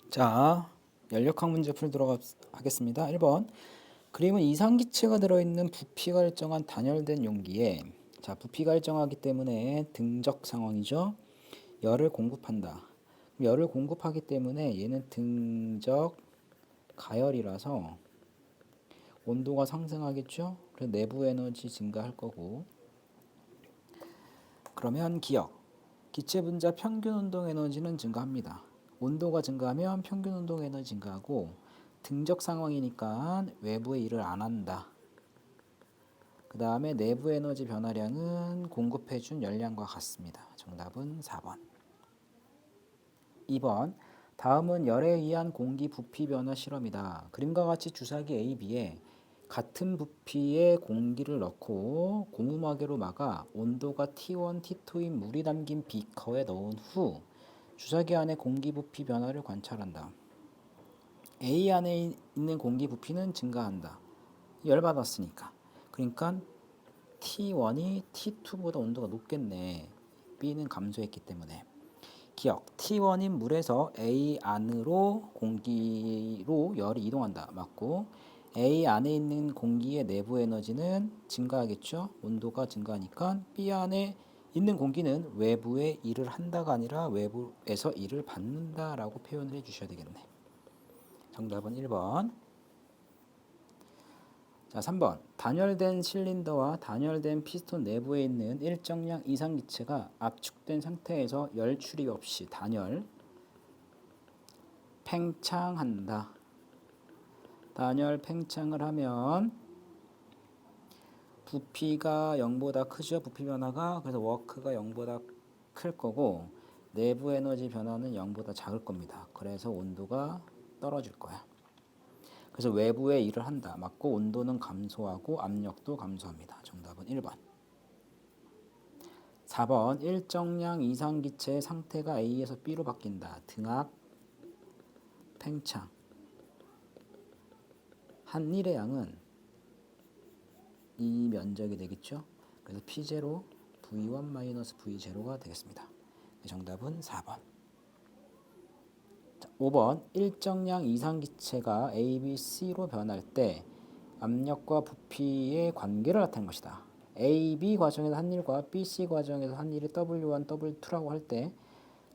자, 연력학 문제 풀도록 하겠습니다. 1번. 그림은 이상기체가 들어있는 부피가 일정한 단열된 용기에 부피가 일정하기 때문에 등적 상황이죠. 열을 공급한다. 열을 공급하기 때문에 얘는 등적 가열이라서 온도가 상승하겠죠. 그래서 내부 에너지 증가할 거고. 그러면 기억. 기체 분자 평균 운동 에너지는 증가합니다. 온도가 증가하면 평균 운동 에너지 증가하고 등적 상황이니까 외부의 일을 안 한다. 그 다음에 내부 에너지 변화량은 공급해준 열량과 같습니다. 정답은 4번. 2번. 다음은 열에 의한 공기 부피 변화 실험이다. 그림과 같이 주사기 A, B에 같은 부피의 공기를 넣고 고무마개로 막아 온도가 T1, T2인 물이 담긴 비커에 넣은 후 주사기 안의 공기 부피 변화를 관찰한다. A 안에 있는 공기 부피는 증가한다. 열받았으니까. 그러니까 T1이 T2보다 온도가 높겠네. B는 감소했기 때문에. 기억. T1인 물에서 A 안으로 공기로 열이 이동한다. 맞고 A 안에 있는 공기의 내부 에너지는 증가하겠죠. 온도가 증가하니까 B 안에 있는 공기는 외부에 일을 한다가 아니라 외부에서 일을 받는다라고 표현을 해주셔야 되겠네. 정답은 1번. 자, 3번. 단열된 실린더와 단열된 피스톤 내부에 있는 일정량 이상 기체가 압축된 상태에서 열 출입 없이 단열, 팽창한다. 단열 팽창을 하면 부피가 0보다 크죠. 부피 변화가. 그래서 워크가 0보다 클 거고 내부 에너지 변화는 0보다 작을 겁니다. 그래서 온도가 떨어질 거야. 그래서 외부에 일을 한다. 맞고 온도는 감소하고 압력도 감소합니다. 정답은 1번. 4번. 일정량 이상 기체의 상태가 A에서 B로 바뀐다. 등압, 팽창. 한 일의 양은 이 면적이 되겠죠. 그래서 P0, V1 V0가 되겠습니다. 정답은 4번. 5번. 일정량 이상 기체가 A, B, C로 변할 때 압력과 부피의 관계를 나타낸 것이다. A, B 과정에서 한 일과 B, C 과정에서 한 일이 W1, W2라고 할 때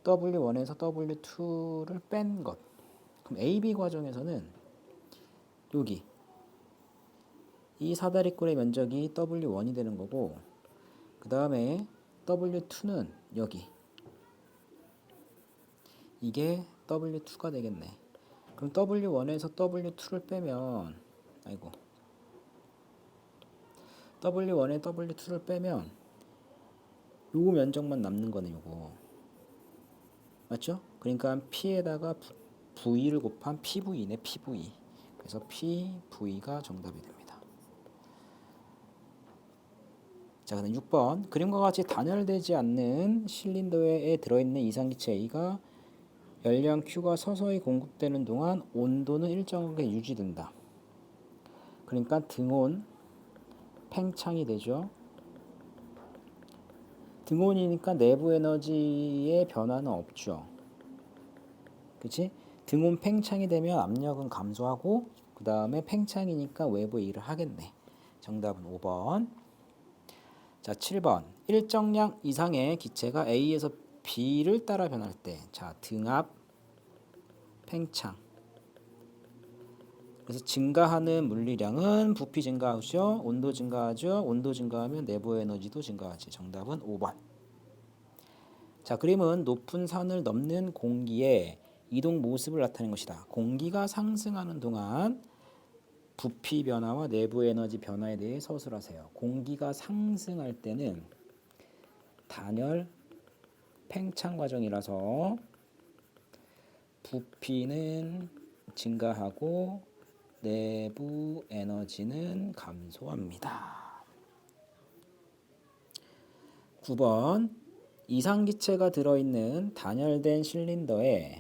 W1에서 W2를 뺀 것. 그럼 A, B 과정에서는 여기 이 사다리꼴의 면적이 W1이 되는 거고 그 다음에 W2는 여기 이게 W2가 되겠네. 그럼 W1에서 W2를 빼면 W1에 W2를 빼면 요 면적만 남는 거네. 요거 맞죠? 그러니까 P에다가 V를 곱한 PV네. PV. 그래서 PV가 정답이 됩니다. 자, 그다음 6번. 그림과 같이 단열되지 않는 실린더에 들어있는 이상기체 A가 열량 Q가 서서히 공급되는 동안 온도는 일정하게 유지된다. 그러니까 등온, 팽창이 되죠. 등온이니까 내부 에너지의 변화는 없죠. 그치? 등온 팽창이 되면 압력은 감소하고 그 다음에 팽창이니까 외부에 일을 하겠네. 정답은 5번. 자, 7번. 일정량 이상의 기체가 A에서 B를 따라 변할 때 등압, 팽창. 그래서 증가하는 물리량은 부피 증가하죠. 온도 증가하죠. 온도 증가하면 내부 에너지도 증가하지. 정답은 5번. 자, 그림은 높은 산을 넘는 공기의 이동 모습을 나타낸 것이다. 공기가 상승하는 동안 부피 변화와 내부 에너지 변화에 대해 서술하세요. 공기가 상승할 때는 단열, 팽창 과정이라서 부피는 증가하고 내부 에너지는 감소합니다. 9번. 이상기체가 들어있는 단열된 실린더에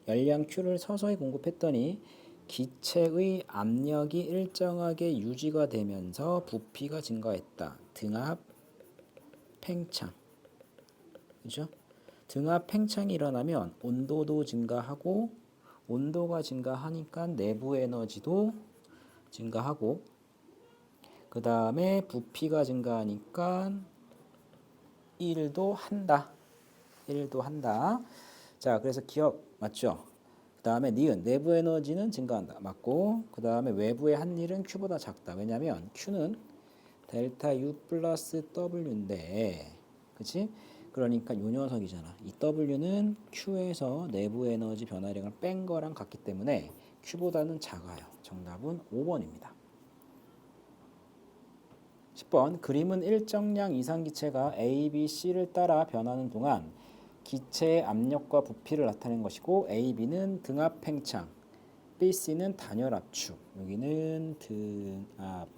열량 Q를 서서히 공급했더니 기체의 압력이 일정하게 유지가 되면서 부피가 증가했다. 등압, 팽창. 그죠? 등압 팽창이 일어나면 온도도 증가하고 온도가 증가하니까 내부 에너지도 증가하고 그 다음에 부피가 증가하니까 일도 한다. 일도 한다. 자, 그래서 기억 맞죠? 그 다음에 니은 내부 에너지는 증가한다. 맞고 그 다음에 외부의 한 일은 Q보다 작다. 왜냐면 Q는 델타 U 플러스 W인데 그치? 그러니까 요 녀석이잖아. 이 W는 Q에서 내부 에너지 변화량을 뺀 거랑 같기 때문에 Q보다는 작아요. 정답은 5번입니다. 10번 그림은 일정량 이상 기체가 A, B, C를 따라 변하는 동안 기체의 압력과 부피를 나타낸 것이고 A, B는 등압 팽창, B, C는 단열 압축. 여기는 등압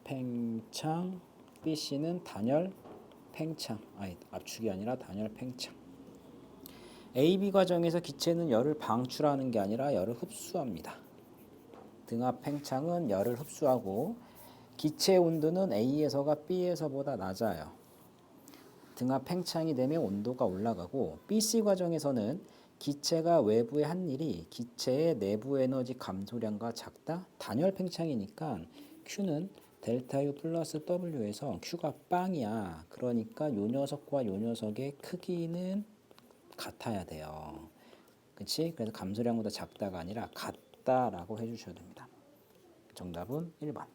팽창, B, C는 단열 팽창. 아니, 압축이 아니라 단열 팽창. A, B 과정에서 기체는 열을 방출하는 게 아니라 열을 흡수합니다. 등압 팽창은 열을 흡수하고 기체 온도는 A에서가 B에서보다 낮아요. 등압 팽창이 되면 온도가 올라가고 BC 과정에서는 기체가 외부의 한 일이 기체의 내부 에너지 감소량과 작다. 단열 팽창이니까 Q는 델타 U 플러스 W에서 Q가 빵이야. 그러니까 요 녀석과 요 녀석의 크기는 같아야 돼요. 그치? 그래서 감소량보다 작다가 아니라 같다라고 해주셔야 됩니다. 정답은 1번.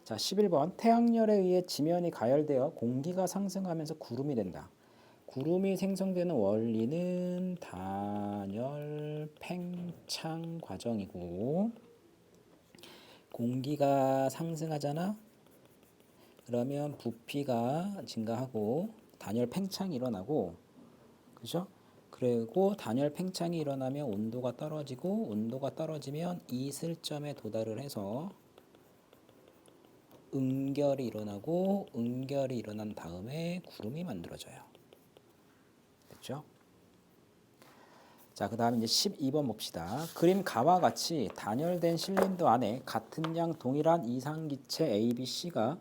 자, 11번 태양열에 의해 지면이 가열되어 공기가 상승하면서 구름이 된다. 구름이 생성되는 원리는 단열 팽창 과정이고 공기가 상승하잖아. 그러면 부피가 증가하고 단열 팽창이 일어나고 그죠? 그리고 단열 팽창이 일어나면 온도가 떨어지고 온도가 떨어지면 이슬점에 도달을 해서 음결이 일어나고 음결이 일어난 다음에 구름이 만들어져요. 됐죠? 자, 그 다음에 이제 12번 봅시다. 그림 가와 같이 단열된 실린더 안에 같은 양 동일한 이상기체 A, B, C가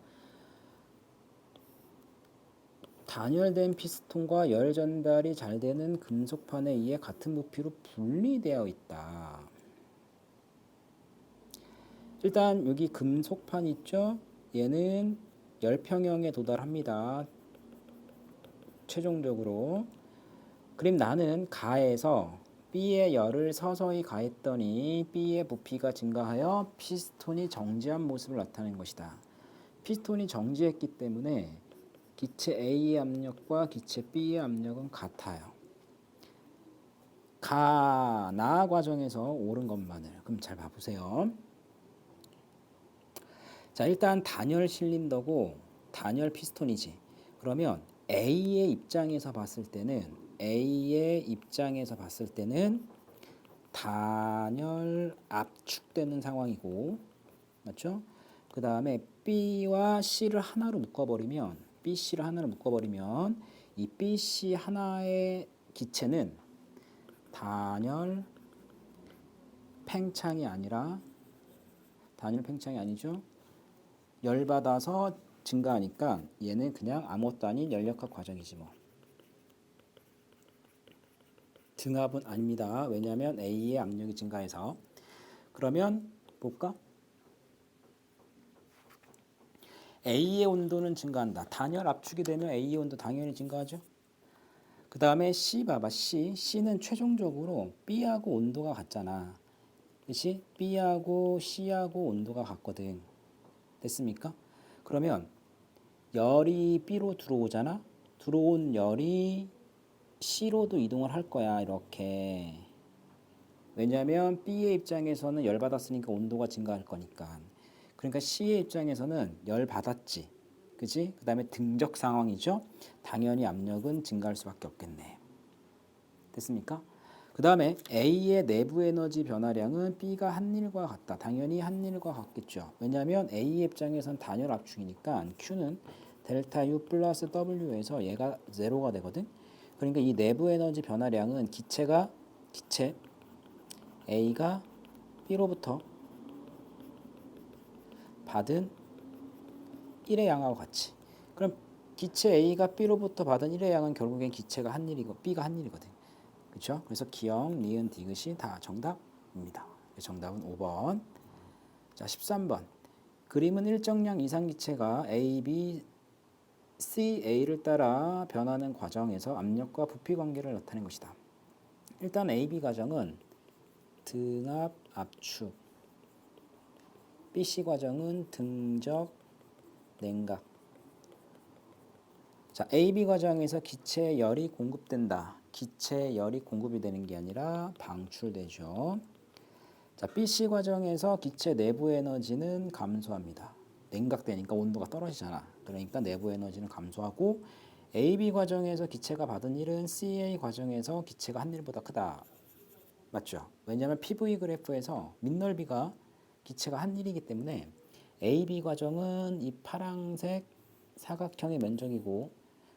단열된 피스톤과 열 전달이 잘 되는 금속판에 의해 같은 부피로 분리되어 있다. 일단 여기 금속판 있죠? 얘는 열평형에 도달합니다. 최종적으로. 그럼 나는 가에서 B의 열을 서서히 가했더니 B의 부피가 증가하여 피스톤이 정지한 모습을 나타낸 것이다. 피스톤이 정지했기 때문에 기체 A의 압력과 기체 B의 압력은 같아요. 나 과정에서 옳은 것만을. 그럼 잘 봐보세요. 자, 일단 단열 실린더고 단열 피스톤이지. 그러면 A의 입장에서 봤을 때는 단열 압축되는 상황이고 맞죠? 그 다음에 B와 C를 하나로 묶어버리면 이 BC 하나의 기체는 단열 팽창이 아니죠. 열받아서 증가하니까 얘는 그냥 아무것도 아닌 열역학 과정이지 뭐. 등압은 아닙니다. 왜냐하면 A의 압력이 증가해서. 그러면 볼까? A의 온도는 증가한다. 단열 압축이 되면 A의 온도 당연히 증가하죠. 그 다음에 C 봐봐. C는 최종적으로 B하고 온도가 같잖아. 그치? B하고 C하고 온도가 같거든. 됐습니까? 그러면 열이 B로 들어오잖아. 들어온 열이 C로도 이동을 할 거야. 이렇게. 왜냐하면 B의 입장에서는 열 받았으니까 온도가 증가할 거니까. 그러니까 C의 입장에서는 열 받았지. 그치? 그 다음에 등적 상황이죠. 당연히 압력은 증가할 수밖에 없겠네. 됐습니까? 그 다음에 A의 내부 에너지 변화량은 B가 한 일과 같다. 당연히 한 일과 같겠죠. 왜냐하면 A의 입장에선 단열 압축이니까 Q는 델타 U 플러스 W에서 얘가 제로가 되거든. 그러니까 이 내부 에너지 변화량은 기체 A가 B로부터 받은 1의 양하고 같이. 그럼 기체 A가 B로부터 받은 1의 양은 결국엔 기체가 한 일이고 B가 한 일이거든. 그렇죠? 그래서 기역, 니은, 디귿이 다 정답입니다. 정답은 5번. 자, 13번. 그림은 일정량 이상 기체가 A, B, C, A를 따라 변하는 과정에서 압력과 부피 관계를 나타낸 것이다. 일단 A, B 과정은 등압, 압축. B, C 과정은 등적, 냉각. 자, A, B 과정에서 기체에 열이 공급된다. 기체에 열이 공급이 되는 게 아니라 방출되죠. 자, B, C 과정에서 기체 내부 에너지는 감소합니다. 냉각되니까 온도가 떨어지잖아. 그러니까 내부 에너지는 감소하고 A, B 과정에서 기체가 받은 일은 CA 과정에서 기체가 한 일보다 크다. 맞죠? 왜냐하면 PV 그래프에서 밑넓이가 기체가 한 일이기 때문에 A, B 과정은 이 파란색 사각형의 면적이고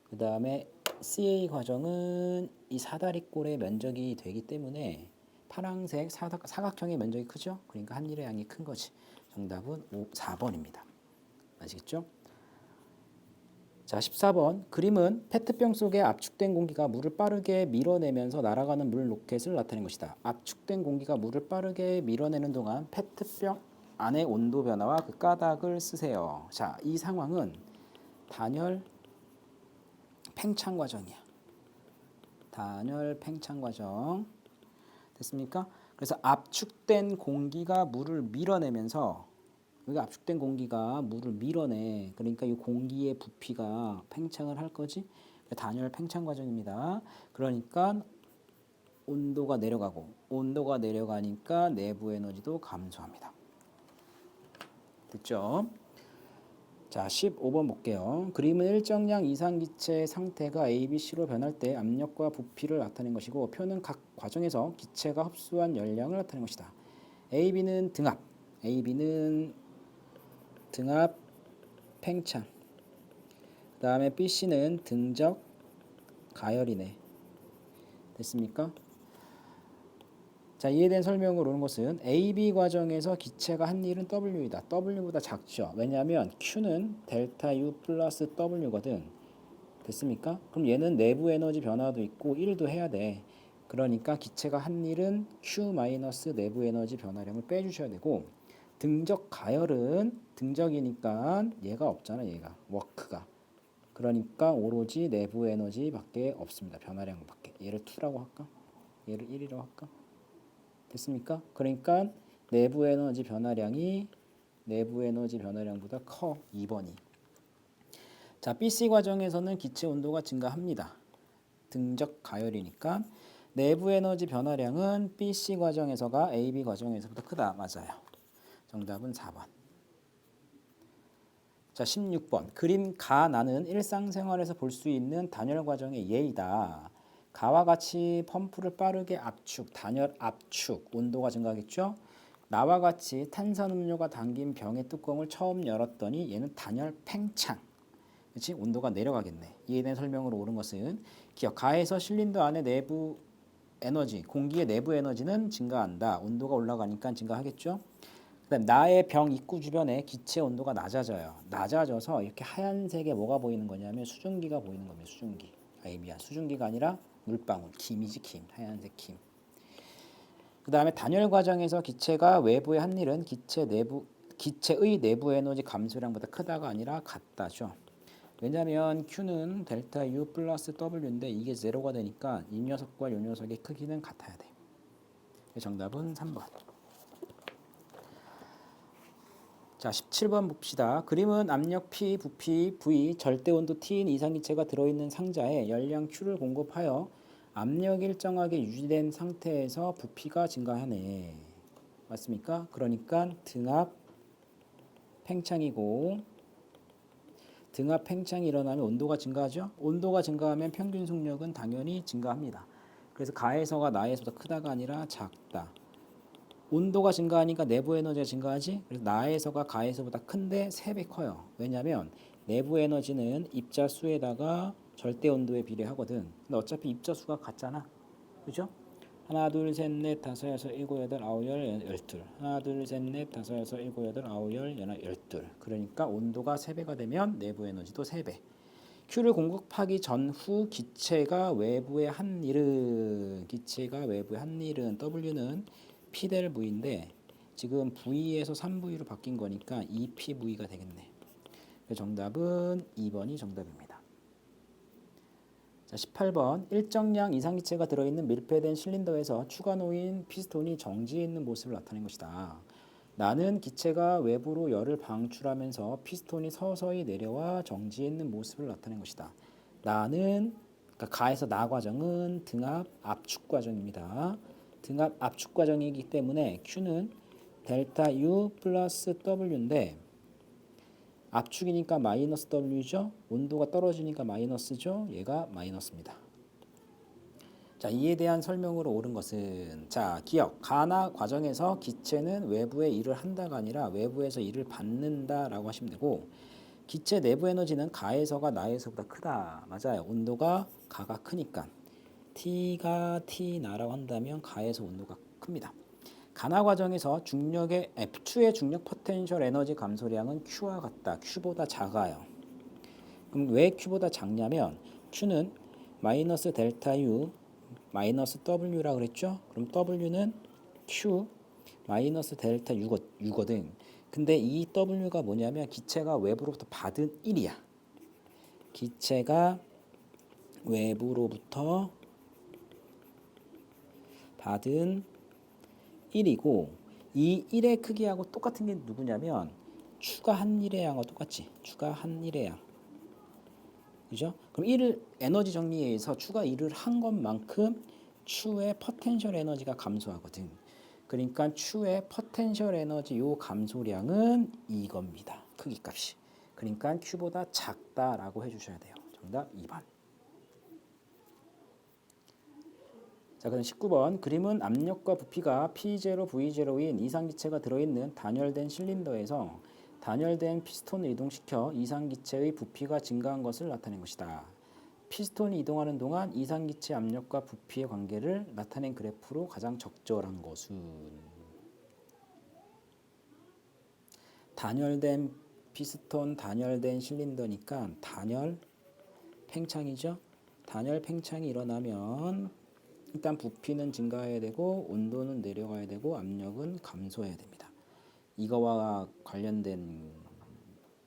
그 다음에 CA 과정은 이 사다리꼴의 면적이 되기 때문에 파란색 사각형의 면적이 크죠? 그러니까 한 일의 양이 큰 거지. 정답은 4번입니다. 아시겠죠? 자, 14번. 그림은 페트병 속에 압축된 공기가 물을 빠르게 밀어내면서 날아가는 물 로켓을 나타낸 것이다. 압축된 공기가 물을 빠르게 밀어내는 동안 페트병 안의 온도 변화와 그 까닭을 쓰세요. 자, 이 상황은 단열 팽창 과정이야. 단열 팽창 과정. 됐습니까? 그래서 압축된 공기가 물을 밀어내면서 여기 압축된 공기가 물을 밀어내. 그러니까 이 공기의 부피가 팽창을 할 거지. 단열 팽창 과정입니다. 그러니까 온도가 내려가고 온도가 내려가니까 내부 에너지도 감소합니다. 됐죠? 자, 15번 볼게요. 그림은 일정량 이상 기체의 상태가 A, B, C로 변할 때 압력과 부피를 나타낸 것이고 표는 각 과정에서 기체가 흡수한 열량을 나타낸 것이다. A, B는 등압, A, B는 등압, 팽창. 그 다음에 B, C는 등적, 가열이네. 됐습니까? 자, 이에 대한 설명으로 오는 것은 A, B 과정에서 기체가 한 일은 W이다. W보다 작죠. 왜냐하면 Q는 델타 U 플러스 W거든. 됐습니까? 그럼 얘는 내부 에너지 변화도 있고 1도 해야 돼. 그러니까 기체가 한 일은 Q 마이너스 내부 에너지 변화량을 빼주셔야 되고 등적 가열은 등적이니까 얘가 없잖아. 얘가 워크가. 그러니까 오로지 내부 에너지밖에 없습니다. 변화량밖에. 얘를 2라고 할까? 얘를 1이라고 할까? 됐습니까? 그러니까 내부 에너지 변화량보다 커. 2번이. 자, BC 과정에서는 기체 온도가 증가합니다. 등적 가열이니까 내부 에너지 변화량은 BC 과정에서가 AB 과정에서보다 크다. 맞아요. 정답은 4번. 자, 16번. 그림 가 나는 일상생활에서 볼 수 있는 단열 과정의 예이다. 가와 같이 펌프를 빠르게 압축, 단열 압축, 온도가 증가하겠죠? 나와 같이 탄산음료가 담긴 병의 뚜껑을 처음 열었더니 얘는 단열 팽창. 그렇지? 온도가 내려가겠네. 이에 대한 설명으로 옳은 것은 기억 가에서 실린더 안의 내부 에너지, 공기의 내부 에너지는 증가한다. 온도가 올라가니까 증가하겠죠? 그다음 나의 병 입구 주변에 기체 온도가 낮아져요. 낮아져서 이렇게 하얀색에 뭐가 보이는 거냐면 수증기가 보이는 겁니다. 수증기. 미안. 수증기가 아니라 물방울. 김이지 김. 하얀색 김. 그다음에 단열 과정에서 기체가 외부에 한 일은 기체의 내부 에너지 감소량보다 크다가 아니라 같다죠. 왜냐하면 Q는 델타 U 플러스 W인데 이게 제로가 되니까 이 녀석과 이 녀석의 크기는 같아야 돼. 정답은 3번. 자, 17번 봅시다. 그림은 압력 P, 부피 V, 절대온도 T인 이상기체가 들어있는 상자에 열량 Q를 공급하여 압력이 일정하게 유지된 상태에서 부피가 증가하네. 맞습니까? 그러니까 등압 팽창이고 등압 팽창이 일어나면 온도가 증가하죠. 온도가 증가하면 평균 속력은 당연히 증가합니다. 그래서 가에서가 나에서보다 크다가 아니라 작다. 온도가 증가하니까 내부 에너지가 증가하지. 그래서 나에서가 가에서보다 큰데 3배 커요. 왜냐하면 내부 에너지는 입자수에다가 절대 온도에 비례하거든. 근데 어차피 입자수가 같잖아. 그죠? 하나, 둘, 셋, 넷, 다섯, 여섯, 일곱, 여덟, 아홉, 열, 열둘. 하나, 둘, 셋, 넷, 다섯, 여섯, 일곱, 여덟, 아홉, 열, 열둘. 그러니까 온도가 3배가 되면 내부 에너지도 3배. Q를 공급하기 전후 기체가 외부에 한 일은 W는 P 될 V인데 지금 V에서 3V로 바뀐 거니까 2PV가 되겠네. 정답은 2번이 정답입니다. 자, 18번 일정량 이상기체가 들어있는 밀폐된 실린더에서 추가 놓인 피스톤이 정지해 있는 모습을 나타낸 것이다. 나는 기체가 외부로 열을 방출하면서 피스톤이 서서히 내려와 정지해 있는 모습을 나타낸 것이다. 나는 그러니까 가에서 나 과정은 등압 압축 과정입니다. 등압 압축 과정이기 때문에 Q는 델타 U 플러스 W인데 압축이니까 마이너스 W죠. 온도가 떨어지니까 마이너스죠. 얘가 마이너스입니다. 자, 이에 대한 설명으로 옳은 것은 자, 기억. 가나 과정에서 기체는 외부에 일을 한다가 아니라 외부에서 일을 받는다라고 하시면 되고 기체 내부 에너지는 가에서가 나에서보다 크다. 맞아요. 온도가 가가 크니까 T가 T 나라고 한다면 가에서 온도가 큽니다. 가나 과정에서 F2의 중력 포텐셜 에너지 감소량은 Q와 같다. Q보다 작아요. 그럼 왜 Q보다 작냐면 Q는 마이너스 델타 U 마이너스 W라 그랬죠? 그럼 W는 Q 마이너스 델타 U거든. 근데 이 W가 뭐냐면 기체가 외부로부터 받은 1이야. 기체가 외부로부터 받은 1이고 이 1의 크기하고 똑같은 게 누구냐면 추가한 1의 양과 똑같지. 추가한 1의 양. 그죠? 그럼 1을 에너지 정리에서 추가 1을 한 것만큼 추의 포텐셜 에너지가 감소하거든. 그러니까 추의 포텐셜 에너지 요 감소량은 이겁니다. 크기 값이. 그러니까 Q보다 작다라고 해주셔야 돼요. 정답 2번. 자, 그럼 19번 그림은 압력과 부피가 P0, V0인 이상기체가 들어있는 단열된 실린더에서 단열된 피스톤을 이동시켜 이상기체의 부피가 증가한 것을 나타낸 것이다. 피스톤이 이동하는 동안 이상기체 압력과 부피의 관계를 나타낸 그래프로 가장 적절한 것은 단열된 피스톤, 단열된 실린더니까 단열 팽창이죠. 단열 팽창이 일어나면 일단 부피는 증가해야 되고 온도는 내려가야 되고 압력은 감소해야 됩니다. 이거와 관련된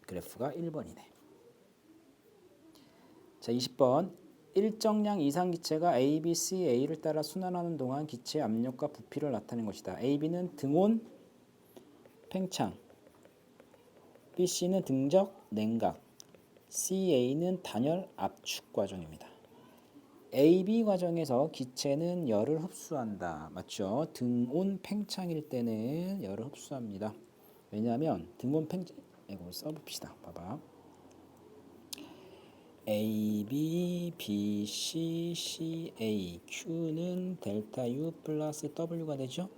그래프가 1번이네. 자, 20번 일정량 이상 기체가 A, B, C, A를 따라 순환하는 동안 기체의 압력과 부피를 나타낸 것이다. A, B는 등온 팽창, B, C는 등적 냉각, C, A는 단열 압축 과정입니다. A, B 과정에서 기체는 열을 흡수한다. 맞죠? 등온 팽창일 때는 열을 흡수합니다. 왜냐하면 등온 팽창 이거 써봅시다. 봐봐. A, B, B, C, C, A, Q는 델타 U 플러스 W가 되죠?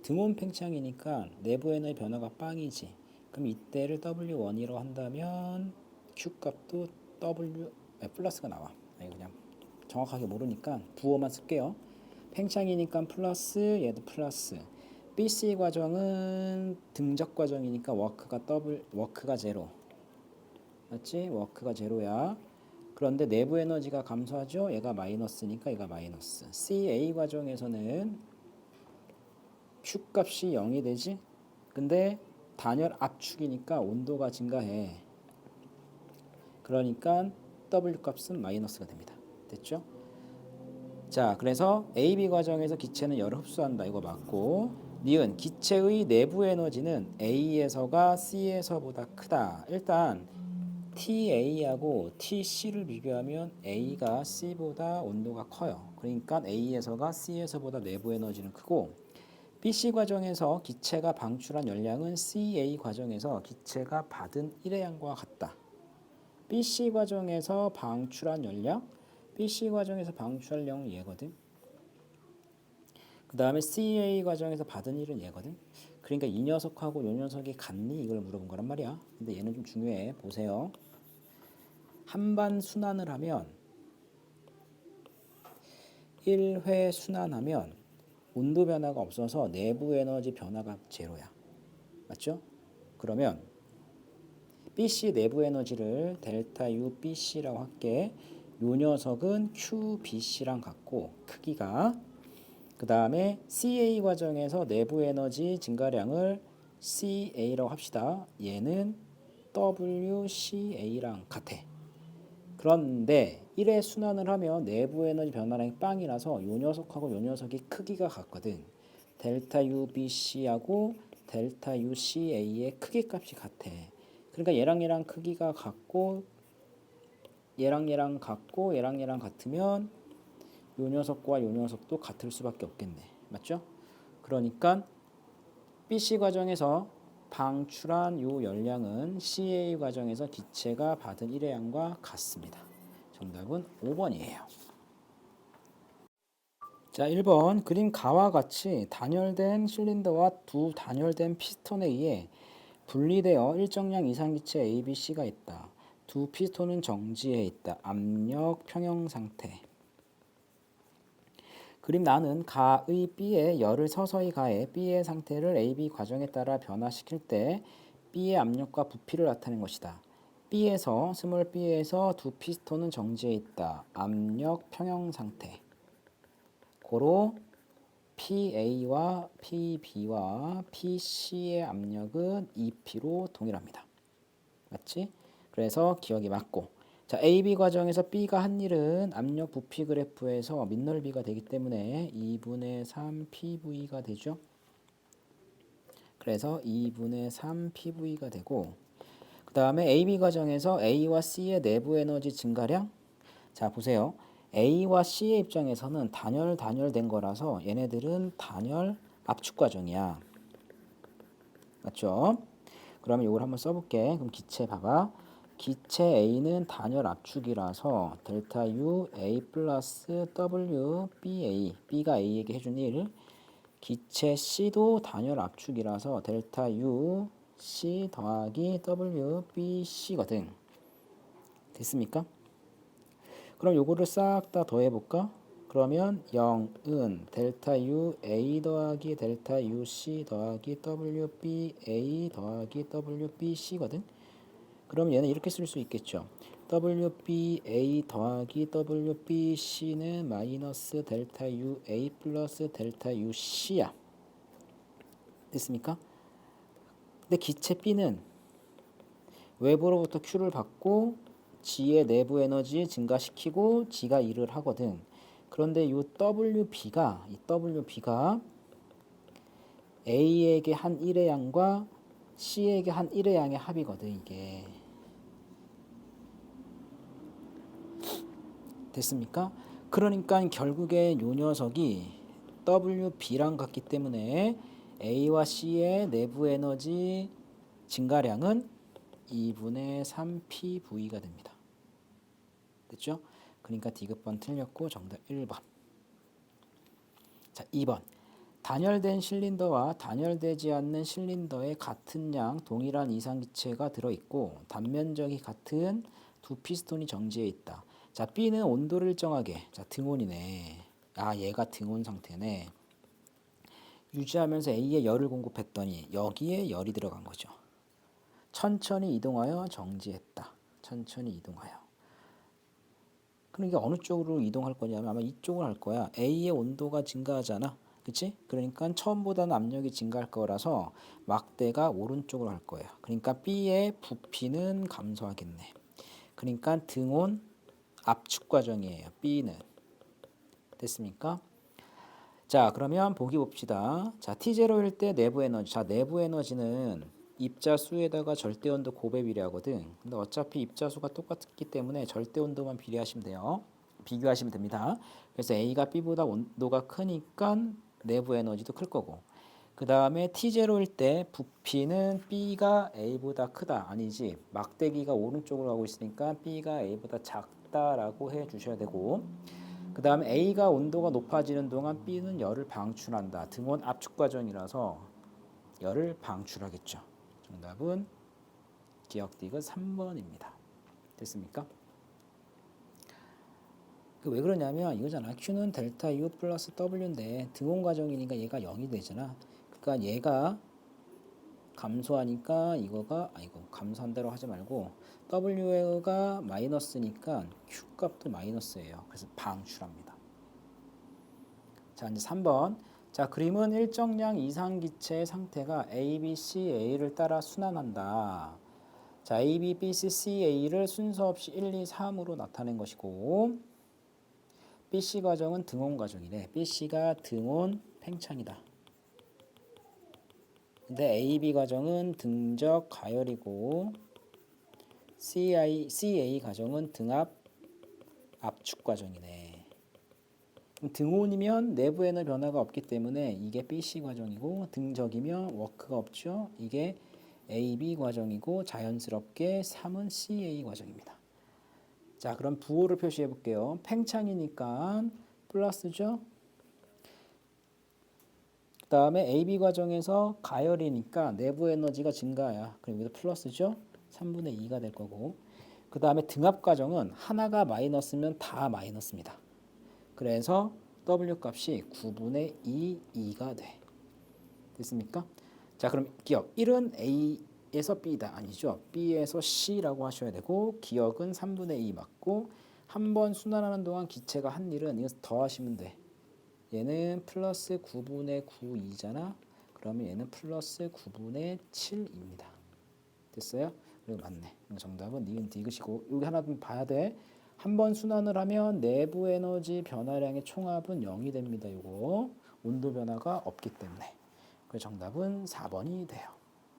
등온 팽창이니까 내부 에너지 변화가 빵이지. 그럼 이때를 W1이라고 한다면 Q 값도 W 플러스가 나와. 이거 그냥 정확하게 모르니까 부호만 쓸게요. 팽창이니까 플러스 얘도 플러스. BC 과정은 등적 과정이니까 워크가 제로. 맞지? 워크가 제로야. 그런데 내부 에너지가 감소하죠. 얘가 마이너스니까 얘가 마이너스. CA 과정에서는 Q 값이 0이 되지. 근데 단열 압축이니까 온도가 증가해. 그러니까 W 값은 마이너스가 됩니다. 됐죠? 자, 그래서 AB 과정에서 기체는 열을 흡수한다. 이거 맞고 니은 기체의 내부 에너지는 A에서가 C에서보다 크다. 일단 TA하고 TC를 비교하면 A가 C보다 온도가 커요. 그러니까 A에서가 C에서보다 내부 에너지는 크고 BC 과정에서 기체가 방출한 열량은 CA 과정에서 기체가 받은 1의 양과 같다. BC 과정에서 방출한 열량 BC 과정에서 방출할 양은 얘거든. 그 다음에 CA 과정에서 받은 일은 얘거든. 그러니까 이 녀석하고 이 녀석이 같니? 이걸 물어본 거란 말이야. 근데 얘는 좀 중요해. 보세요. 한반 순환을 하면 1회 순환하면 온도 변화가 없어서 내부 에너지 변화가 제로야. 맞죠? 그러면 BC 내부 에너지를 델타 U BC라고 할게. 요 녀석은 QBC랑 같고 크기가 그 다음에 CA 과정에서 내부 에너지 증가량을 CA라고 합시다. 얘는 WCA랑 같아. 그런데 1의 순환을 하면 내부 에너지 변화량이 빵이라서 요 녀석하고 요 녀석이 크기가 같거든. 델타 UBC하고 델타 UCA의 크기 값이 같아. 그러니까 얘랑 크기가 같고 얘랑 같으면 요 녀석과 요 녀석도 같을 수밖에 없겠네. 맞죠? 그러니까 BC 과정에서 방출한 요 열량은 CA 과정에서 기체가 받은 일회량과 같습니다. 정답은 5번이에요. 자, 1번 그림 가와 같이 단열된 실린더와 두 단열된 피스톤에 의해 분리되어 일정량 이상 기체 A, B, C가 있다. 두 피스톤은 정지해 있다. 압력 평형 상태. 그림 나는 가의 B에 열을 서서히 가해 B의 상태를 AB 과정에 따라 변화시킬 때 B의 압력과 부피를 나타낸 것이다. 스몰 B에서 두 피스톤은 정지해 있다. 압력 평형 상태. 고로 PA와 PB와 PC의 압력은 EP로 동일합니다. 맞지? 그래서 기억이 맞고. 자, AB 과정에서 B가 한 일은 압력 부피 그래프에서 민넓이가 되기 때문에 2분의 3 PV가 되죠. 그래서 2분의 3 PV가 되고 그 다음에 AB 과정에서 A와 C의 내부 에너지 증가량. 자, 보세요. A와 C의 입장에서는 단열된 거라서 얘네들은 단열 압축 과정이야. 맞죠? 그러면 이걸 한번 써볼게. 그럼 기체 봐봐. 기체 A는 단열 압축이라서 델타 U A 플러스 W BA, B가 A에게 해준 1. 기체 C도 단열 압축이라서 델타 U C 더하기 W BC거든. 됐습니까? 그럼 요거를 싹 다 더해볼까? 그러면 0은 델타 U A 더하기 델타 U C 더하기 W B A 더하기 W B C거든. 그럼 얘는 이렇게 쓸 수 있겠죠. W B A 더하기 W B C는 마이너스 델타 U A 플러스 델타 U C야. 됐습니까? 근데 기체 B는 외부로부터 Q를 받고 G의 내부 에너지 증가시키고 G가 일을 하거든. 그런데 이 WB가 A에게 한 1의 양과 C에게 한 1의 양의 합이거든, 이게. 됐습니까? 그러니까 결국에 요 녀석이 WB랑 같기 때문에 A와 C의 내부 에너지 증가량은 2분의 3PV가 됩니다. 됐죠? 그러니까 D급번 틀렸고 정답 1번. 자, 2번. 단열된 실린더와 단열되지 않는 실린더에 같은 양 동일한 이상기체가 들어있고 단면적이 같은 두 피스톤이 정지해 있다. 자, B는 온도를 일정하게, 자, 등온이네. 아, 얘가 등온 상태네. 유지하면서 A에 열을 공급했더니 여기에 열이 들어간 거죠. 천천히 이동하여 정지했다. 천천히 이동하여. 그러니까 어느 쪽으로 이동할 거냐면 아마 이쪽으로 할 거야. A의 온도가 증가하잖아. 그치? 그러니까 처음보다는 압력이 증가할 거라서 막대가 오른쪽으로 할 거예요. 그러니까 B의 부피는 감소하겠네. 그러니까 등온 압축 과정이에요. B는. 됐습니까? 자, 그러면 보기 봅시다. 자, T0일 때 내부 에너지. 자, 내부 에너지는 입자수에다가 절대온도 곱에 비례하거든. 근데 어차피 입자수가 똑같기 때문에 절대온도만 비례하시면 돼요. 비교하시면 됩니다. 그래서 A가 B보다 온도가 크니까 내부 에너지도 클 거고. 그 다음에 T0일 때 부피는 B가 A보다 크다. 아니지. 막대기가 오른쪽으로 가고 있으니까 B가 A보다 작다라고 해 주셔야 되고. 그 다음에 A가 온도가 높아지는 동안 B는 열을 방출한다. 등온 압축 과정이라서 열을 방출하겠죠. 정답은 기억 디귿 3번입니다. 됐습니까? 왜 그러냐면 이거잖아. Q는 델타 U 플러스 W인데 등온 과정이니까 얘가 0이 되잖아. 그러니까 얘가 감소하니까 이거가 감소한 대로 하지 말고 W가 마이너스니까 Q 값도 마이너스예요. 그래서 방출합니다. 자, 이제 3번. 자, 그림은 일정량 이상 기체의 상태가 A, B, C, A를 따라 순환한다. 자, A, B, B, C, C, A를 순서 없이 1, 2, 3으로 나타낸 것이고 B, C 과정은 등온 과정이래. B, C가 등온 팽창이다. 근데 A, B 과정은 등적 가열이고 CA 과정은 등압 압축 과정이네. 등온이면 내부 에너지 변화가 없기 때문에 이게 BC 과정이고 등적이면 워크가 없죠. 이게 AB 과정이고 자연스럽게 3은 CA 과정입니다. 자, 그럼 부호를 표시해 볼게요. 팽창이니까 플러스죠. 그 다음에 AB 과정에서 가열이니까 내부 에너지가 증가야. 그럼 여기서 플러스죠. 3분의 2가 될 거고. 그 다음에 등압 과정은 하나가 마이너스면 다 마이너스입니다. 그래서 W 값이 9분의 2가 돼. 됐습니까? 자, 그럼 기억 1은 A에서 B다. 아니죠. B에서 C라고 하셔야 되고 기억은 3분의 2 맞고 한 번 순환하는 동안 기체가 한 일은 이거 더하시면 돼. 얘는 플러스 9분의 9이잖아. 그러면 얘는 플러스 9분의 7입니다. 됐어요? 그리고 맞네. 정답은 니은 디귿이고 여기 하나 좀 봐야 돼. 한 번 순환을 하면 내부 에너지 변화량의 총합은 0이 됩니다. 이거 온도 변화가 없기 때문에. 그래서 정답은 4번이 돼요.